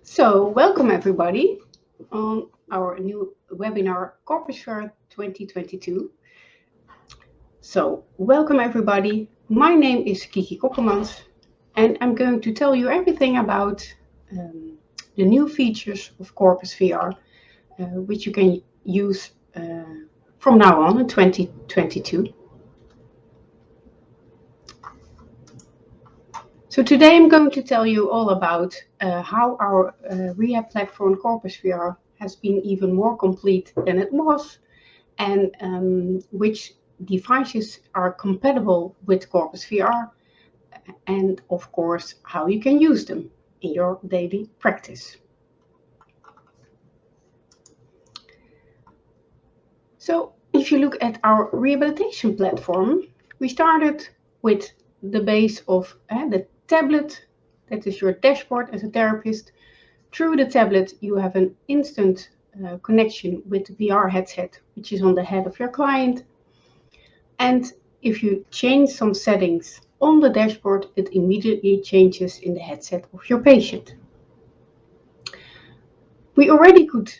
So, welcome everybody on our new webinar Corpus VR 2022. So, welcome everybody. My name is Kiki Coppelmans and I'm going to tell you everything about the new features of Corpus VR, which you can use from now on in 2022. So today I'm going to tell you all about how our rehab platform Corpus VR has been even more complete than it was, and which devices are compatible with Corpus VR, and of course how you can use them in your daily practice. So if you look at our rehabilitation platform, we started with the base of the tablet. That is your dashboard as a therapist. Through the tablet, you have an instant connection with the VR headset, which is on the head of your client. And if you change some settings on the dashboard, it immediately changes in the headset of your patient. We already could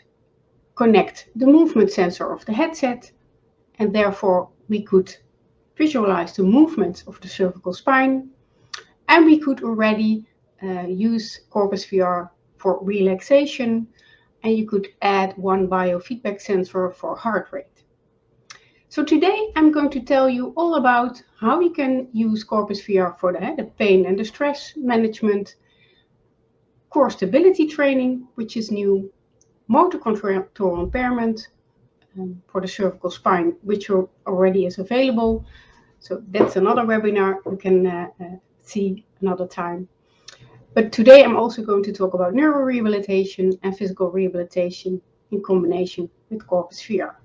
connect the movement sensor of the headset, and therefore we could visualize the movements of the cervical spine, and we could already use Corpus VR for relaxation, and you could add one biofeedback sensor for heart rate. So today I'm going to tell you all about how you can use Corpus VR for the pain and the stress management, core stability training, which is new, motor control impairment for the cervical spine, which already is available. So that's another webinar you can see another time. But today I'm also going to talk about neuro rehabilitation and physical rehabilitation in combination with Corpus VR.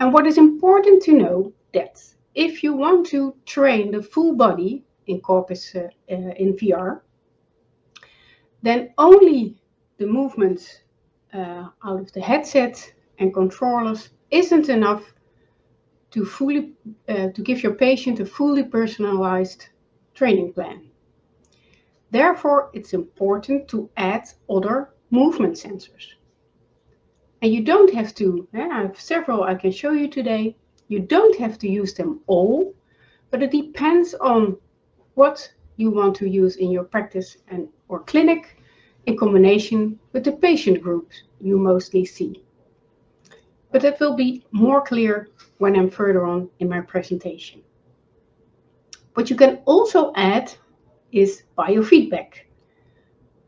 And what is important to know that if you want to train the full body in Corpus in VR, then only the movements out of the headset and controllers isn't enough to give your patient a fully personalized training plan. Therefore, it's important to add other movement sensors. And you don't have to, I have several I can show you today. You don't have to use them all, but it depends on what you want to use in your practice or clinic in combination with the patient groups you mostly see. But that will be more clear when I'm further on in my presentation. What you can also add is biofeedback.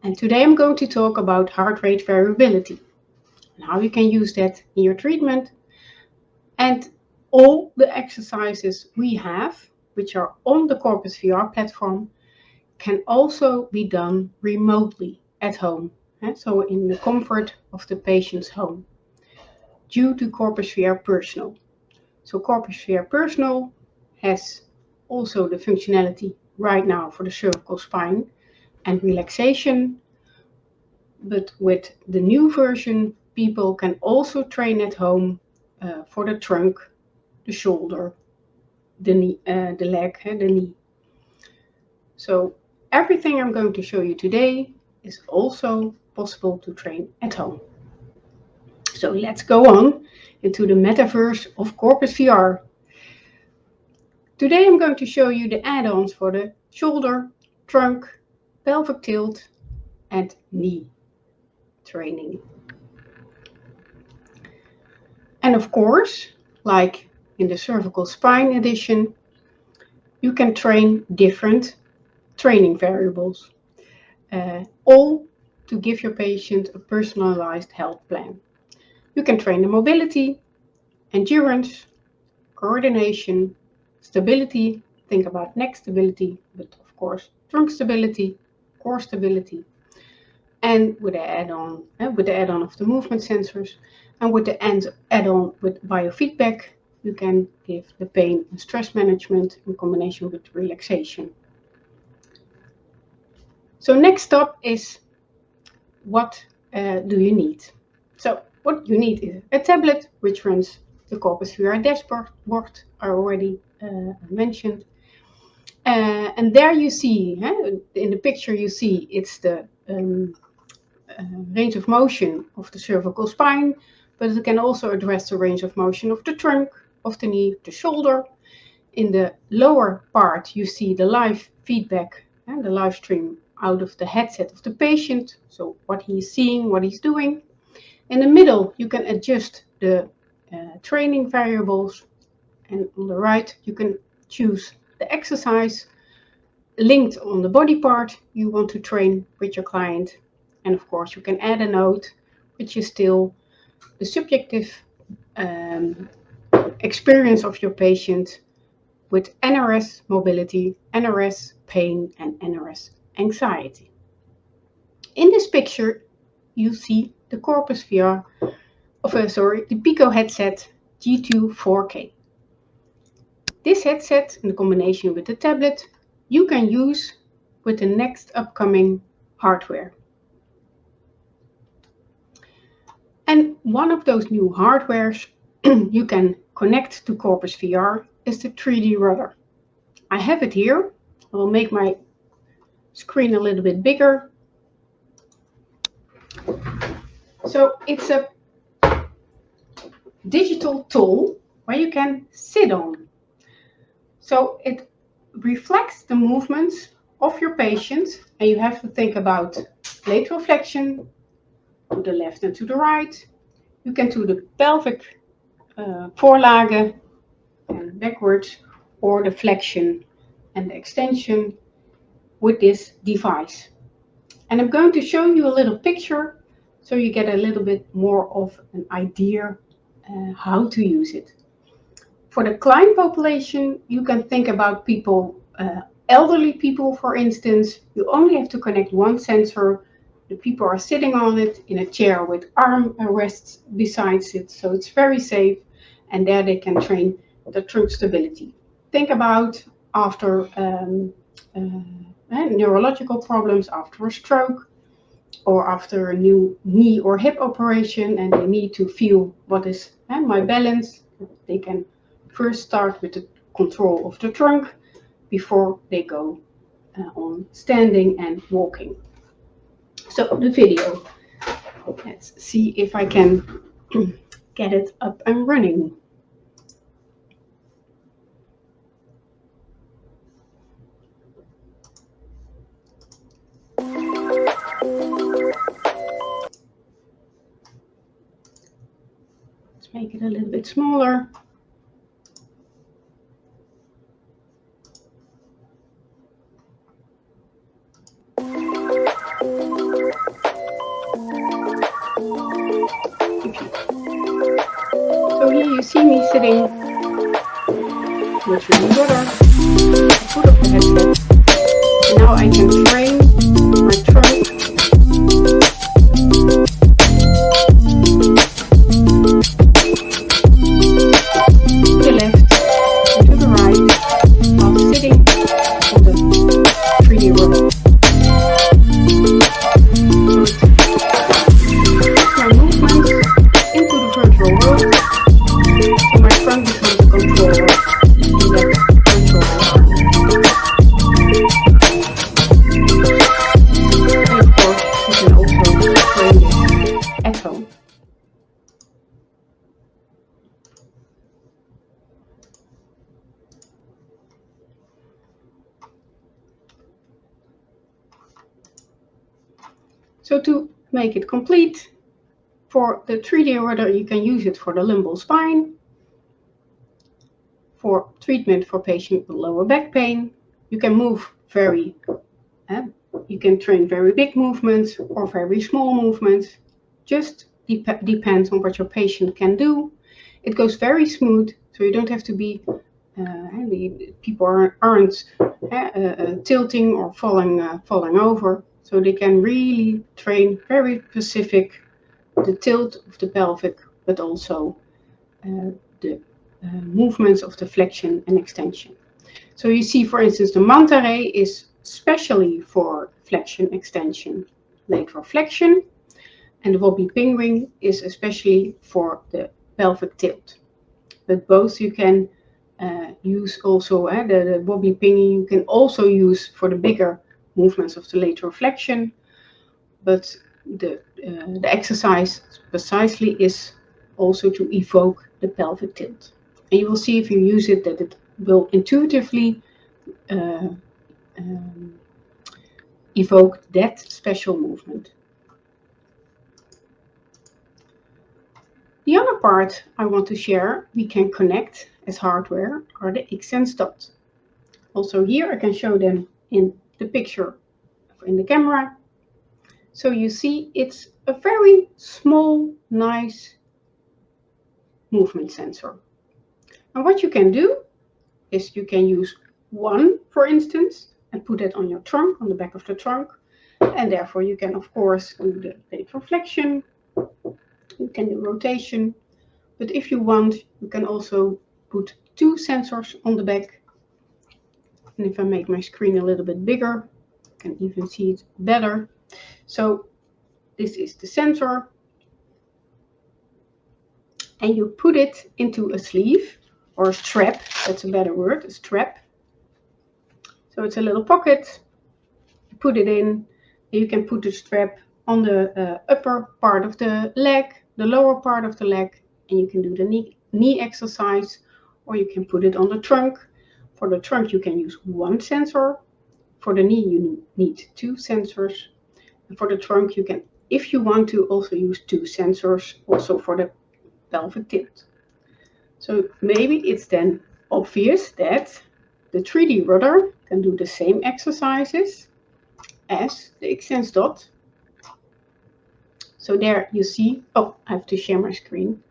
And today I'm going to talk about heart rate variability and how you can use that in your treatment. And all the exercises we have, which are on the Corpus VR platform, can also be done remotely at home, so in the comfort of the patient's home, due to Corpus VR Personal. So Corpus VR Personal has also the functionality right now for the cervical spine and relaxation, but with the new version, people can also train at home for the trunk, the shoulder, the knee, the leg, the knee. So everything I'm going to show you today is also possible to train at home. So let's go on into the metaverse of Corpus VR. Today I'm going to show you the add-ons for the shoulder, trunk, pelvic tilt, and knee training. And of course, like in the cervical spine edition, you can train different training variables, all to give your patient a personalized health plan. You can train the mobility, endurance, coordination, stability, think about neck stability, but of course trunk stability, core stability, and with the add-on of the movement sensors, and with the add-on with biofeedback, you can give the pain and stress management in combination with relaxation. So next up is what do you need? So what you need is a tablet which runs the Corpus VR dashboard I already mentioned. And there you see, in the picture you see it's the range of motion of the cervical spine, but it can also address the range of motion of the trunk, of the knee, the shoulder. In the lower part, you see the live feedback and the live stream out of the headset of the patient, so what he's seeing, what he's doing. In the middle, you can adjust the training variables, and on the right, you can choose the exercise linked on the body part you want to train with your client. And of course, you can add a note, which is still the subjective experience of your patient with NRS mobility, NRS pain, and NRS anxiety. In this picture, you see the Corpus VR, the Pico headset G2 4K. This headset, in combination with the tablet, you can use with the next upcoming hardware. And one of those new hardwares you can connect to Corpus VR is the 3D rudder. I have it here. I will make my screen a little bit bigger. So it's a digital tool where you can sit on. So it reflects the movements of your patient, and you have to think about lateral flexion to the left and to the right. You can do the pelvic voorlage and backwards, or the flexion and the extension with this device. And I'm going to show you a little picture so you get a little bit more of an idea how to use it. For the client population, you can think about people, elderly people, for instance. You only have to connect one sensor. The people are sitting on it in a chair with arm rests besides it, so it's very safe, and there they can train the trunk stability. Think about after neurological problems, after a stroke, or after a new knee or hip operation, and they need to feel what is my balance. They can first start with the control of the trunk before they go on standing and walking. So the video, let's see if I can get it up and running. Let's make it a little bit smaller. So here you see me sitting with the rudder, the foot of the headset, and now I can train my trunk to the left and to the right while sitting on the 3D rudder. My movements into the virtual world, so my trunk becomes a controller in that virtual environment. And of course, you can also train this at home. So to make it complete, for the 3D rudder, you can use it for the lumbar spine, for treatment for patients with lower back pain. You can move you can train very big movements or very small movements. Just depends on what your patient can do. It goes very smooth, so you don't have to be, people aren't tilting or falling over. So they can really train very specific the tilt of the pelvic, but also the movements of the flexion and extension. So you see, for instance, the manta ray is specially for flexion, extension, lateral flexion, and the wobbly penguin is especially for the pelvic tilt. But both you can use also, the wobbly penguin you can also use for the bigger movements of the lateral flexion, but the exercise precisely is also to evoke the pelvic tilt. And you will see if you use it that it will intuitively evoke that special movement. The other part I want to share we can connect as hardware are the X-Sense dots. Also here I can show them in the picture in the camera. So you see it's a very small, nice movement sensor. And what you can do is you can use one, for instance, and put it on your trunk, on the back of the trunk. And therefore you can, of course, do the lateral flexion, you can do rotation. But if you want, you can also put two sensors on the back. And if I make my screen a little bit bigger, you can even see it better. So this is the sensor. And you put it into a sleeve or a strap. That's a better word, a strap. So it's a little pocket. You put it in. You can put the strap on the upper part of the leg, the lower part of the leg, and you can do the knee exercise, or you can put it on the trunk. For the trunk, you can use one sensor. For the knee, you need two sensors. And for the trunk, you can, if you want to, also use two sensors, also for the pelvic tilt. So maybe it's then obvious that the 3D rudder can do the same exercises as the X-Sense dot. So there you see, oh, I have to share my screen.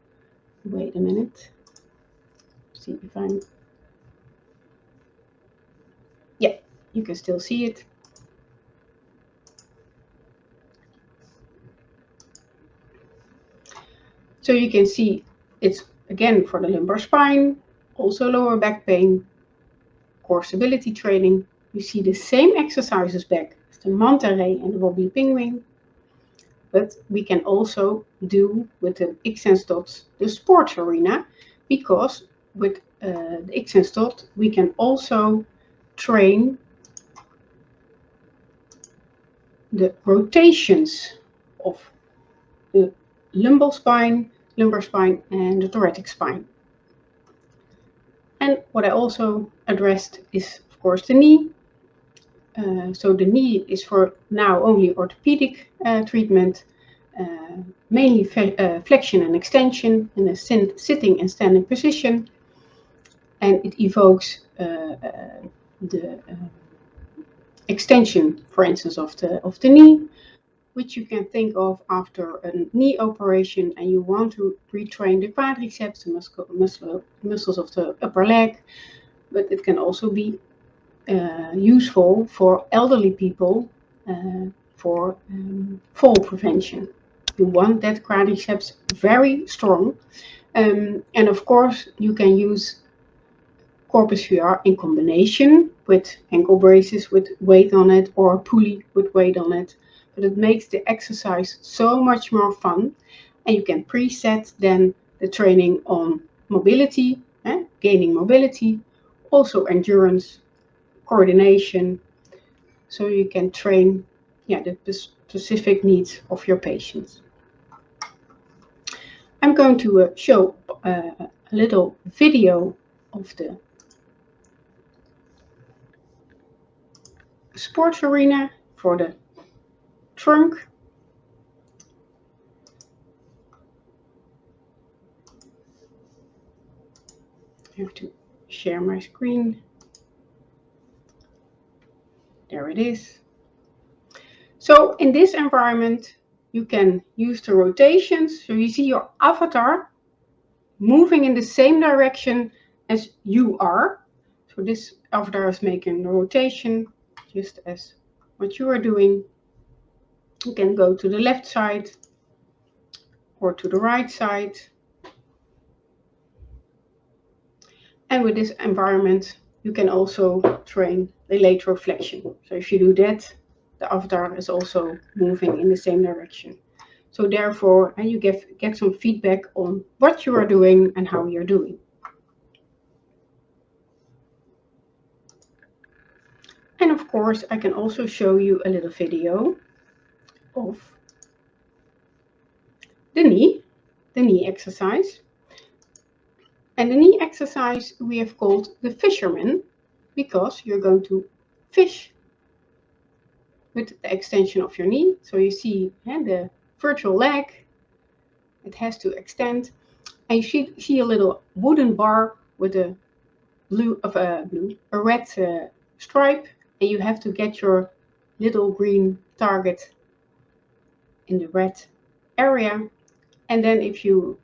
Wait a minute. See if I'm, yeah, you can still see it. So you can see it's again for the lumbar spine, also lower back pain, core stability training. You see the same exercises back as the manta ray and the wobbly penguin. But we can also do with the X-Sense dots the sports arena, because with the X-Sense dot we can also train the rotations of the lumbar spine, and the thoracic spine. And what I also addressed is, of course, the knee. So the knee is for now only orthopedic treatment, mainly flexion and extension in a sitting and standing position. And it evokes the extension, for instance, of the knee, which you can think of after a knee operation and you want to retrain the quadriceps, the muscles of the upper leg. But it can also be useful for elderly people for fall prevention. You want that quadriceps very strong. And of course, you can use Corpus VR in combination with ankle braces with weight on it or a pulley with weight on it. But it makes the exercise so much more fun, and you can preset then the training on mobility, gaining mobility, also endurance, coordination, so you can train the specific needs of your patients. I'm going to show a little video of the sports arena for the trunk. I have to share my screen. There it is. So in this environment, you can use the rotations. So you see your avatar moving in the same direction as you are. So this avatar is making a rotation, just as what you are doing. You can go to the left side or to the right side. And with this environment, you can also train the lateral flexion. So if you do that, the avatar is also moving in the same direction. So therefore, and you get some feedback on what you are doing and how you're doing. And of course, I can also show you a little video of the knee exercise. And the knee exercise we have called the fisherman, because you're going to fish with the extension of your knee. So you see the virtual leg, it has to extend. And you see a little wooden bar with a red stripe, and you have to get your little green target in the red area. And then if you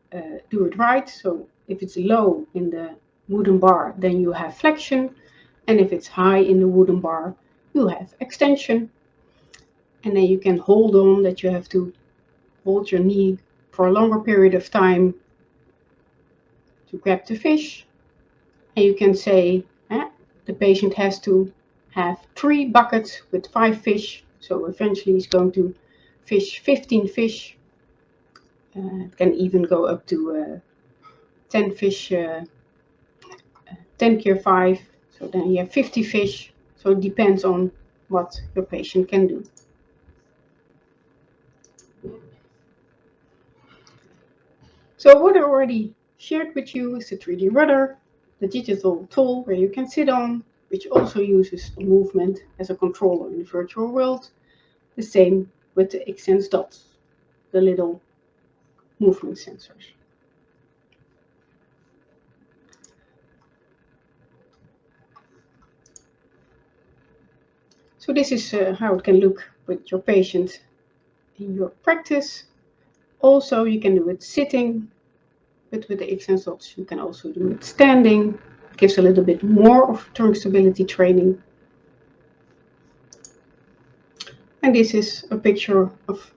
do it right, so if it's low in the wooden bar, then you have flexion, and if it's high in the wooden bar, you have extension. And then you can hold on, that you have to hold your knee for a longer period of time to grab the fish. And you can say the patient has to have 3 buckets with 5 fish, so eventually he's going to fish 15 fish. It can even go up to 10 fish, 10 × 5, so then you have 50 fish. So it depends on what your patient can do. So what I already shared with you is the 3D rudder, the digital tool where you can sit on, which also uses movement as a controller in the virtual world. The same with the Xsense dots, the little movement sensors. So this is how it can look with your patient in your practice. Also, you can do it sitting, but with the Xsense dots you can also do it standing. It gives a little bit more of trunk stability training. And this is a picture of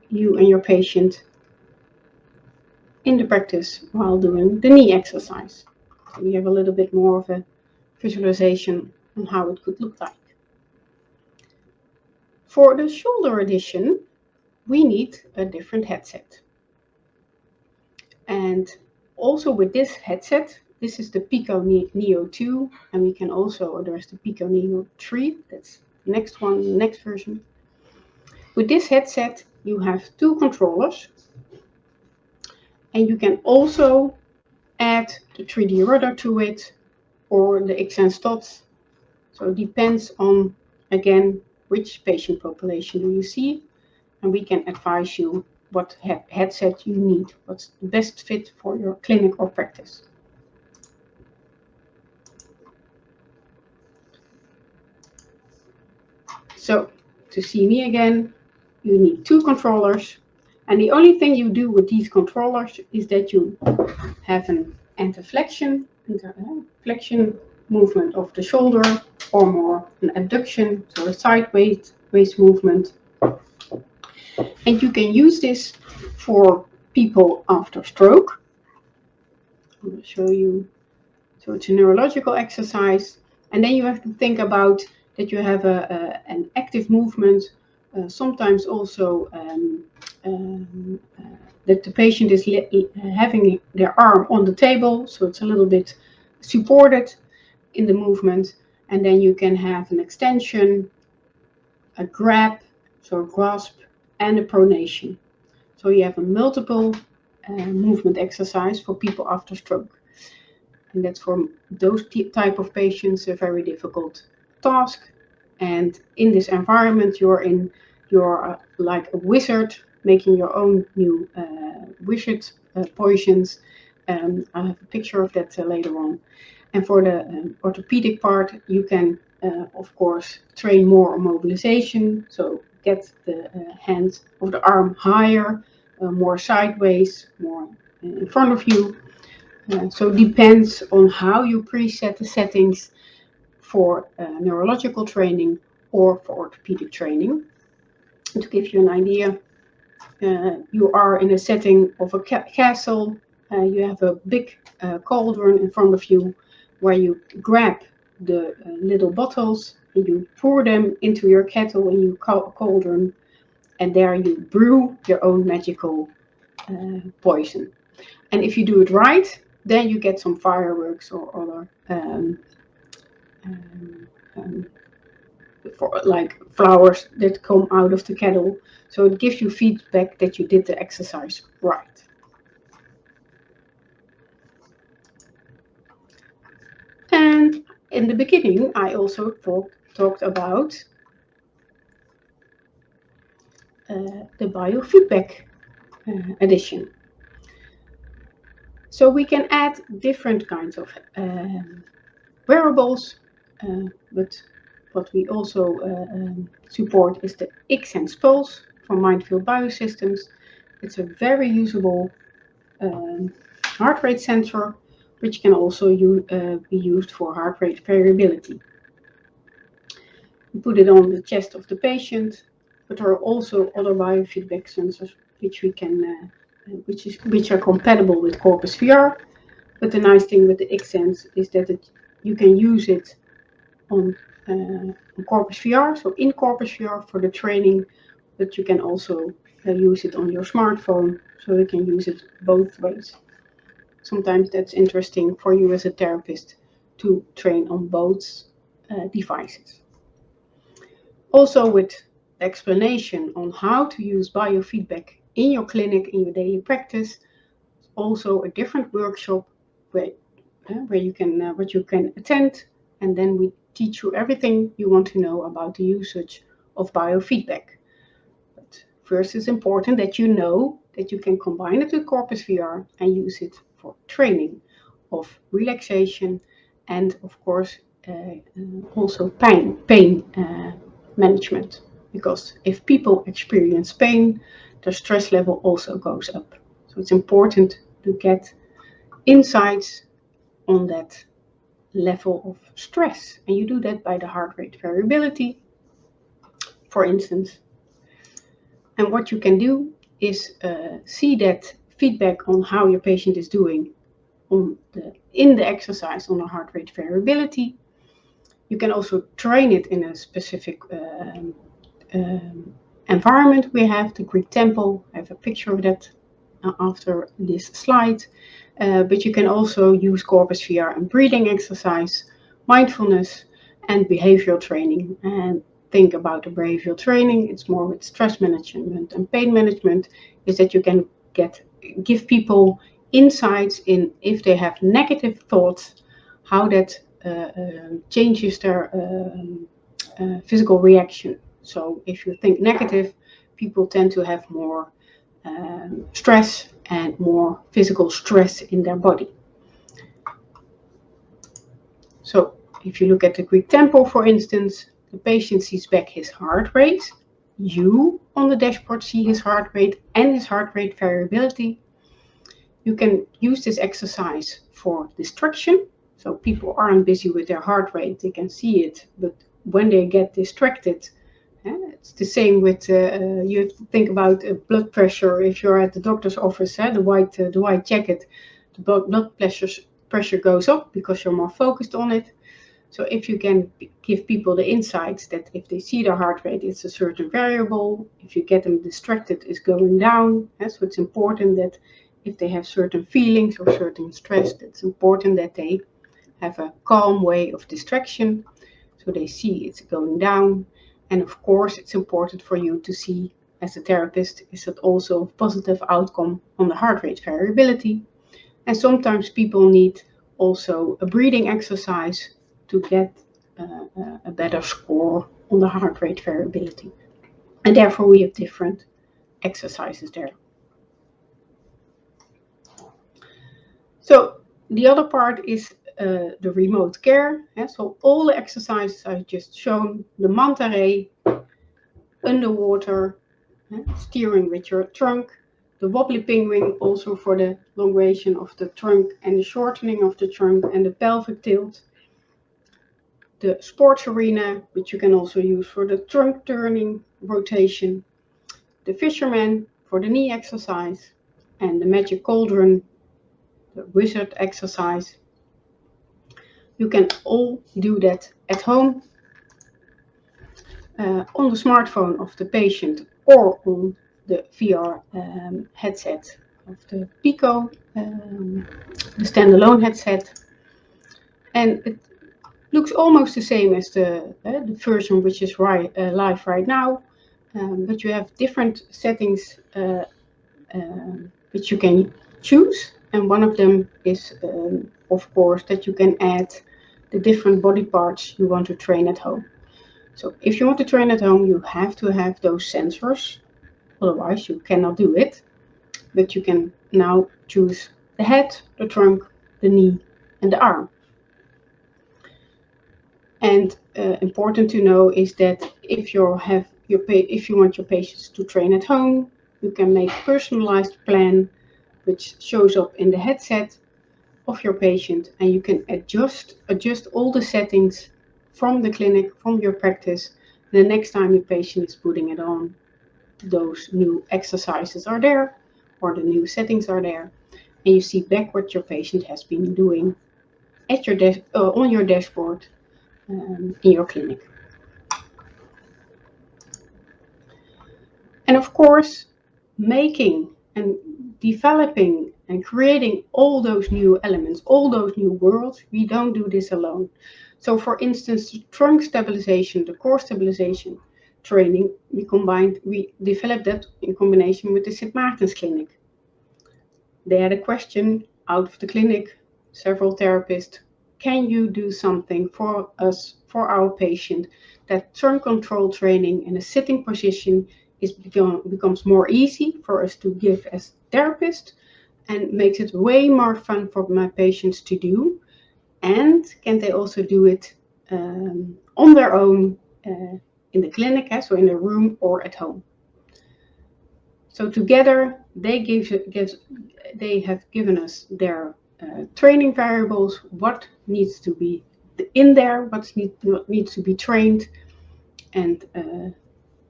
you and your patient in the practice while doing the knee exercise. So we have a little bit more of a visualization on how it could look like. For the shoulder edition, we need a different headset. And also with this headset, this is the Pico Neo 2, and we can also address the Pico Neo 3. That's the next one, the next version. With this headset, you have 2 controllers, and you can also add the 3D rudder to it or the Xsense dots. So it depends on, again, which patient population do you see, and we can advise you what headset you need, what's the best fit for your clinic or practice. So to see me again, you need 2 controllers, and the only thing you do with these controllers is that you have an anti-flexion movement of the shoulder, or more an abduction, so a sideways movement. And you can use this for people after stroke. I'm going to show you. So it's a neurological exercise, and then you have to think about that you have an active movement, sometimes also that the patient is having their arm on the table, so it's a little bit supported in the movement, and then you can have an extension, a grab, so a grasp, and a pronation. So you have a multiple movement exercise for people after stroke. And that's for those type of patients a very difficult task. And in this environment you're like a wizard, making your own new wizard positions. I have a picture of that later on. And for the orthopedic part, you can of course train more on mobilization, so get the hand or the arm higher, more sideways, more in front of you. So it depends on how you preset the settings for neurological training or for orthopedic training. And to give you an idea, you are in a setting of a castle. You have a big cauldron in front of you where you grab the little bottles and you pour them into your kettle in your cauldron, and there you brew your own magical poison. And if you do it right, then you get some fireworks or other for like flowers that come out of the kettle. So it gives you feedback that you did the exercise right. And in the beginning, I also talked about the biofeedback addition. So we can add different kinds of wearables, but what we also support is the X-Sense Pulse from Mindfield Biosystems. It's a very usable heart rate sensor, which can also be used for heart rate variability. We put it on the chest of the patient, but there are also other biofeedback sensors which we can, which are compatible with Corpus VR. But the nice thing with the X-Sense is that you can use it on Corpus VR, so in Corpus VR for the training, but you can also use it on your smartphone, so you can use it both ways. Sometimes that's interesting for you as a therapist to train on both devices. Also with explanation on how to use biofeedback in your clinic, in your daily practice, also a different workshop where you can attend, and then we teach you everything you want to know about the usage of biofeedback. But first, it's important that you know that you can combine it with Corpus VR and use it for training of relaxation and, of course, also pain management. Because if people experience pain, their stress level also goes up. So it's important to get insights on that level of stress. And you do that by the heart rate variability, for instance. And what you can do is see that feedback on how your patient is doing in the exercise on the heart rate variability. You can also train it in a specific environment. We have the Greek temple. I have a picture of that after this slide. But you can also use Corpus VR and breathing exercise, mindfulness, and behavioral training. And think about the behavioral training. It's more with stress management and pain management, is that you can give people insights in if they have negative thoughts, how that changes their physical reaction. So if you think negative, people tend to have more stress and more physical stress in their body. So if you look at the Greek tempo, for instance, the patient sees back his heart rate. You on the dashboard see his heart rate and his heart rate variability. You can use this exercise for distraction. So people aren't busy with their heart rate, they can see it, but when they get distracted, it's the same with, you have to think about blood pressure. If you're at the doctor's office, the white jacket, the blood pressure goes up because you're more focused on it. So if you can give people the insights that if they see their heart rate, it's a certain variable. If you get them distracted, it's going down. So it's important that if they have certain feelings or certain stress, it's important that they have a calm way of distraction. So they see it's going down. And of course, it's important for you to see, as a therapist, is that also a positive outcome on the heart rate variability. And sometimes people need also a breathing exercise to get a better score on the heart rate variability. And therefore, we have different exercises there. So the other part is the remote care. So all the exercises I've just shown, the manta ray, underwater, steering with your trunk, the wobbly penguin also for the elongation of the trunk and the shortening of the trunk and the pelvic tilt, the sports arena, which you can also use for the trunk turning rotation, the fisherman for the knee exercise, and the magic cauldron, the wizard exercise. You can all do that at home on the smartphone of the patient or on the VR headset of the Pico, the standalone headset. And Looks almost the same as the version which is live right now, but you have different settings which you can choose, and one of them is of course that you can add the different body parts you want to train at home. So if you want to train at home, you have to have those sensors, otherwise you cannot do it. But you can now choose the head, the trunk, the knee and the arm. And important to know is that if you want your patients to train at home, you can make a personalized plan which shows up in the headset of your patient, and you can adjust all the settings from the clinic, from your practice. The next time your patient is putting it on, those new exercises are there, or the new settings are there, and you see back what your patient has been doing at your on your dashboard in your clinic. And of course, making and developing and creating all those new elements, all those new worlds, we don't do this alone. So for instance, the trunk stabilization, the core stabilization training, we developed that in combination with the St. Maarten's Clinic. They had a question out of the clinic, several therapists, can you do something for us, for our patient, that trunk control training in a sitting position becomes more easy for us to give as therapists and makes it way more fun for my patients to do, and can they also do it on their own in the clinic, so in the room or at home. So together they have given us their training variables, what needs to be in there, what needs to be trained, and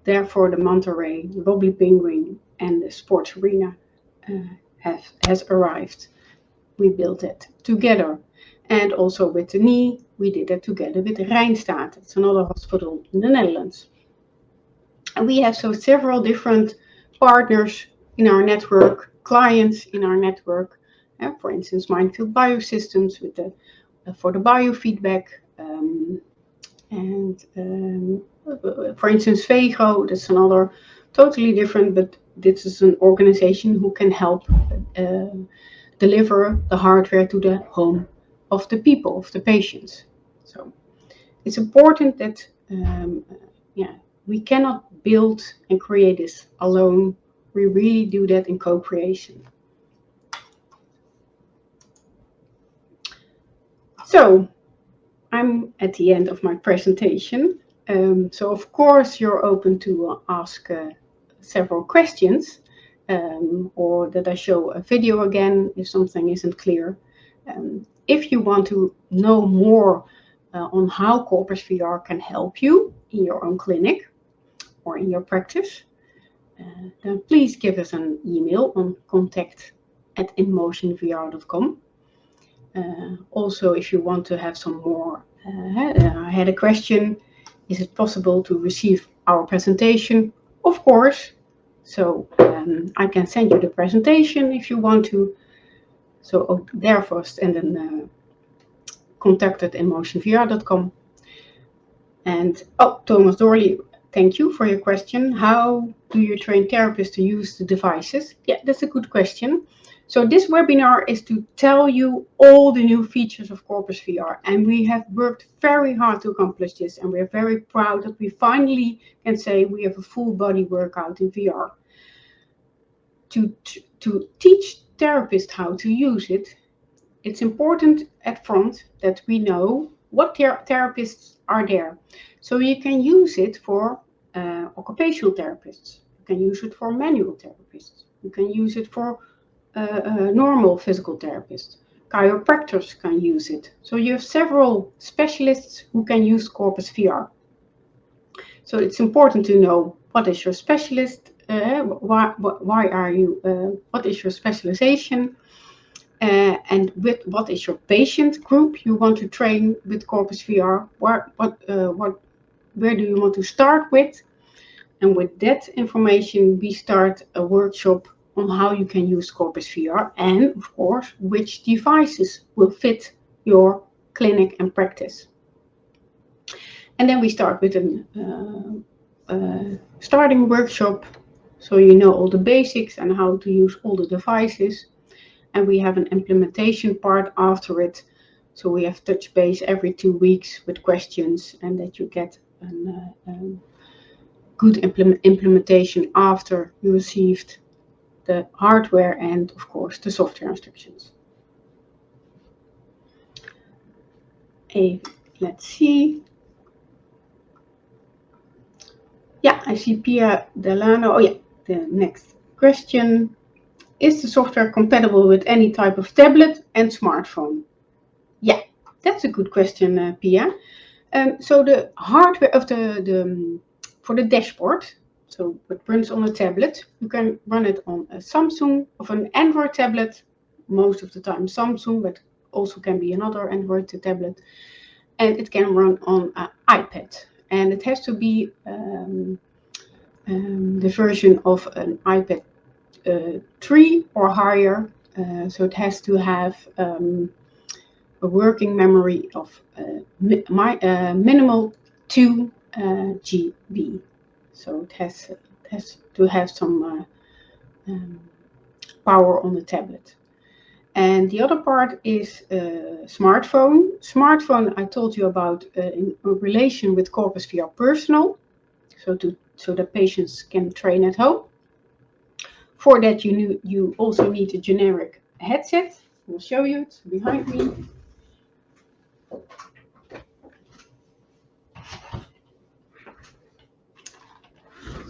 therefore the manta ray, the wobbly penguin, and the sports arena has arrived. We built it together. And also with the knee, we did it together with Rijnstaat. It's another hospital in the Netherlands. And we have so several different partners in our network, clients in our network. For instance, Mindfield Biosystems with for the biofeedback. For instance, Vego, that's another totally different, but this is an organization who can help deliver the hardware to the home of the people, of the patients. So it's important that we cannot build and create this alone. We really do that in co-creation. So I'm at the end of my presentation. So of course you're open to ask several questions, or that I show a video again if something isn't clear. If you want to know more on how Corpus VR can help you in your own clinic or in your practice, then please give us an email on contact@inmotionvr.com. Also, if you want to have some more, I had a question, is it possible to receive our presentation? Of course. So I can send you the presentation if you want to. So there first, and then contact@inmotionvr.com. And Thomas Dorley, thank you for your question. How do you train therapists to use the devices? Yeah, that's a good question. So this webinar is to tell you all the new features of Corpus VR, and we have worked very hard to accomplish this, and we're very proud that we finally can say we have a full body workout in VR. To teach therapists how to use it, it's important at front that we know what therapists are there. So you can use it for occupational therapists, you can use it for manual therapists, you can use it for normal physical therapists, chiropractors can use it. So you have several specialists who can use Corpus VR. So it's important to know what is your specialist, why are you, what is your specialization, and with what is your patient group you want to train with Corpus VR, where do you want to start with, and with that information we start a workshop on how you can use Corpus VR, and of course which devices will fit your clinic and practice. And then we start with a starting workshop, so you know all the basics and how to use all the devices. And we have an implementation part after it. So we have touch base every 2 weeks with questions, and that you get a good implementation after you received the hardware and, of course, the software instructions. Hey, let's see. Yeah, I see Pia Delano. Oh yeah, the next question. Is the software compatible with any type of tablet and smartphone? Yeah, that's a good question, Pia. So the hardware of for the dashboard, so it runs on a tablet. You can run it on a Samsung of an Android tablet, most of the time Samsung, but also can be another Android tablet, and it can run on an iPad, and it has to be the version of an iPad 3 or higher. So it has to have a working memory of minimal 2 GB. So it has to have some power on the tablet. And the other part is smartphone. Smartphone, I told you about in relation with Corpus VR Personal, so that patients can train at home. For that, you also need a generic headset. I'll show you, it's behind me.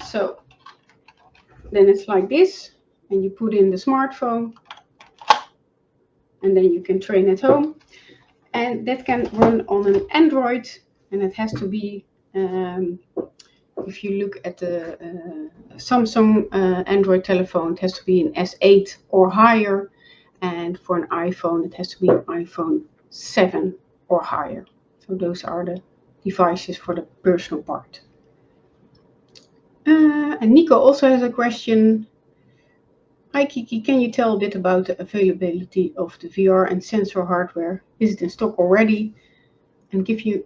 So then it's like this, and you put in the smartphone, and then you can train at home. And that can run on an Android, and it has to be, if you look at the Samsung Android telephone, it has to be an S8 or higher, and for an iPhone, it has to be an iPhone 7 or higher. So those are the devices for the personal part. And Nico also has a question. Hi Kiki, can you tell a bit about the availability of the VR and sensor hardware? Is it in stock already? And can you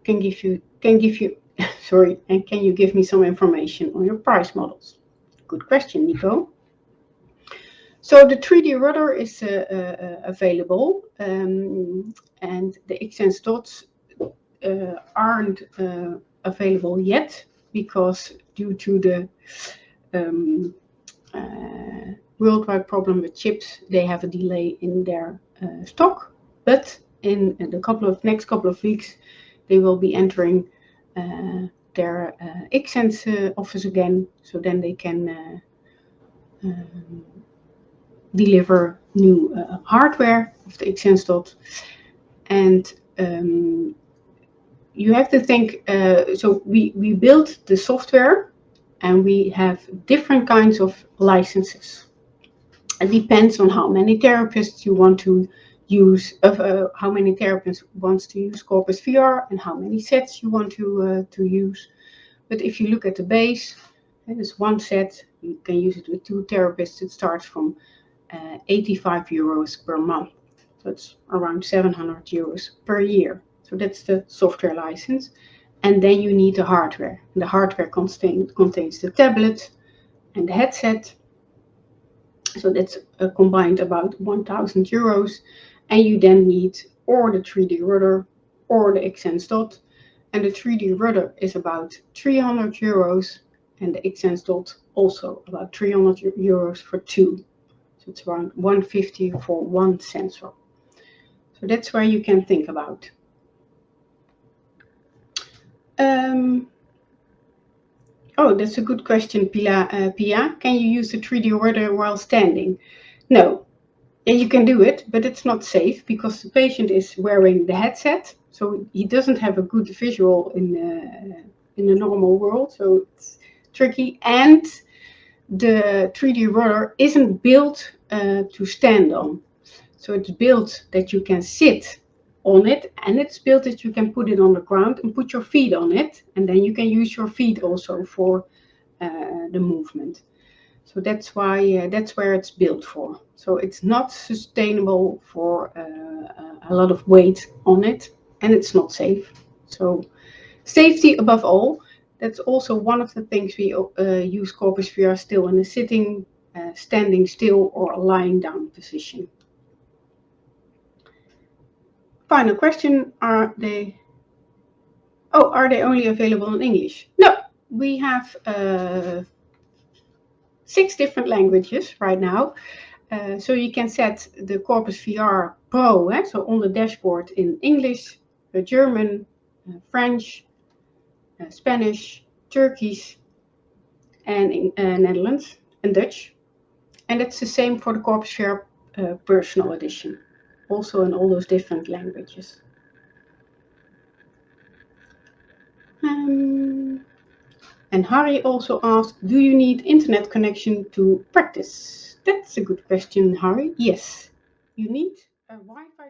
give me some information on your price models? Good question, Nico. So the 3D rudder is available, and the XSense dots aren't available yet, because due to the worldwide problem with chips, they have a delay in their stock. But in the next couple of weeks, they will be entering their XSense office again, so then they can deliver new hardware of the XSense dot. And you have to think, so we built the software, and we have different kinds of licenses. It depends on how many therapists you want to use, how many therapists wants to use Corpus VR, and how many sets you want to use. But if you look at the base, there's one set, you can use it with 2 therapists. It starts from 85 euros per month. So it's around 700 euros per year. So that's the software license. And then you need the hardware. The hardware contains the tablet and the headset. So that's combined about 1,000 euros. And you then need or the 3D rudder or the XSense dot. And the 3D rudder is about 300 euros. And the XSense dot also about 300 euros for 2. So it's around 150 for 1 sensor. So that's where you can think about. Oh, that's a good question, Pia. Can you use the 3D rudder while standing? No. Yeah, you can do it, but it's not safe, because the patient is wearing the headset, so he doesn't have a good visual in the normal world, so it's tricky. And the 3D rudder isn't built to stand on. So it's built that you can sit on it, and it's built that you can put it on the ground and put your feet on it, and then you can use your feet also for the movement. So that's why that's where it's built for. So it's not sustainable for a lot of weight on it, and it's not safe. So Safety above all. That's also one of the things we use Corpus VR still in a sitting, standing still, or lying down position. Final question, are they only available in English? No, we have 6 different languages right now. So you can set the Corpus VR Pro, so on the dashboard, in English, German, French, Spanish, Turkish, and in Netherlands, and Dutch. And it's the same for the Corpus VR Personal Edition, also in all those different languages. And Harry also asked, do you need internet connection to practice? That's a good question, Harry. Yes, you need a Wi-Fi